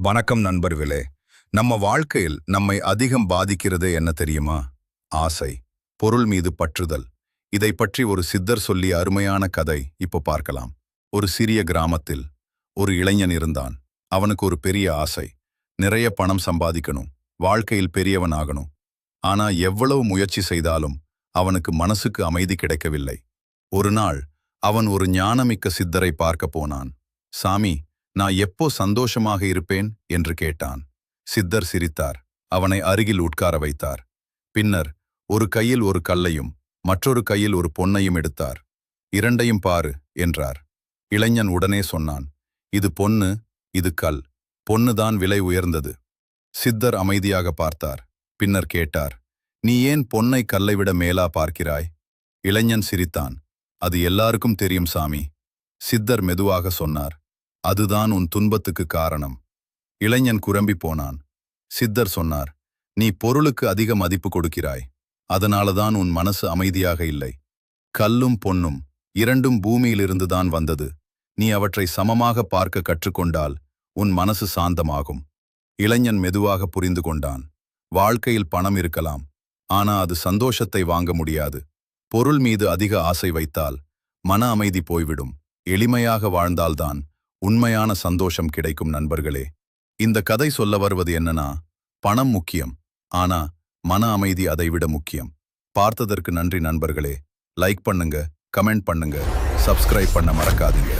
வணக்கம் நண்பர்களே. நம்ம வாழ்க்கையில் நம்மை அதிகம் பாதிக்கிறது என்ன தெரியுமா? ஆசை, பொருள் மீது பற்றுதல். இதை பற்றி ஒரு சித்தர் சொல்லிய அருமையான கதை இப்போ பார்க்கலாம். ஒரு சிறிய கிராமத்தில் ஒரு இளைஞன் இருந்தான். அவனுக்கு ஒரு பெரிய ஆசை. நிறைய பணம் சம்பாதிக்கணும், வாழ்க்கையில் பெரியவன் ஆகணும். ஆனா எவ்வளவு முயற்சி செய்தாலும் அவனுக்கு மனசுக்கு அமைதி கிடைக்கவில்லை. ஒரு நாள் அவன் ஒரு ஞானமிக்க சித்தரை பார்க்க போனான். சாமி, நான் எப்போ சந்தோஷமாக இருப்பேன் என்று கேட்டான். சித்தர் சிரித்தார். அவனை அருகில் உட்கார வைத்தார். பின்னர் ஒரு கையில் ஒரு கல்லையும் மற்றொரு கையில் ஒரு பொன்னையும் எடுத்தார். இரண்டையும் பாரு என்றார். இளைஞன் உடனே சொன்னான், இது பொன்னு, இது கல். பொன்னுதான் விலை உயர்ந்தது. சித்தர் அமைதியாக பார்த்தார். பின்னர் கேட்டார், நீ ஏன் பொன்னை கல்லை விட மேலா பார்க்கிறாய்? இளைஞன் சிரித்தான். அது எல்லாருக்கும் தெரியும் சாமி. சித்தர் மெதுவாக சொன்னார், அதுதான் உன் துன்பத்துக்கு காரணம். இளைஞன் குரம்பி போனான். சித்தர் சொன்னார், நீ பொருளுக்கு அதிக மதிப்பு கொடுக்கிறாய். அதனாலதான் உன் மனசு அமைதியாக இல்லை. கல்லும் பொன்னும் இரண்டும் பூமியிலிருந்துதான் வந்தது. நீ அவற்றை சமமாக பார்க்க கற்றுக்கொண்டால் உன் மனசு சாந்தமாகும். இளைஞன் மெதுவாக புரிந்து கொண்டான். வாழ்க்கையில் பணம் இருக்கலாம், ஆனா அது சந்தோஷத்தை வாங்க முடியாது. பொருள் மீது அதிக ஆசை வைத்தால் மன அமைதி போய்விடும். எளிமையாக வாழ்ந்தால்தான் உண்மையான சந்தோஷம் கிடைக்கும். நண்பர்களே, இந்த கதை சொல்ல வருவது என்னன்னா, பணம் முக்கியம், ஆனா மன அமைதி அதைவிட முக்கியம். பார்த்ததற்கு நன்றி நண்பர்களே. லைக் பண்ணுங்க, கமெண்ட் பண்ணுங்க, சப்ஸ்கிரைப் பண்ண மறக்காதீங்க.